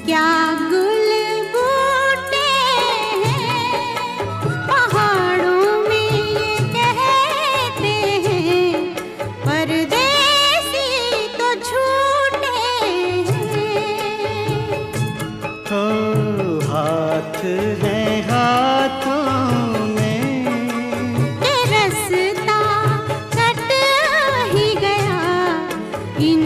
क्या गुल बूटे हैं पहाड़ों में ये कहते हैं, परदेसी तो झूठे हैं। हो हाथ है हाथों में ये रास्ता कट ही गया इन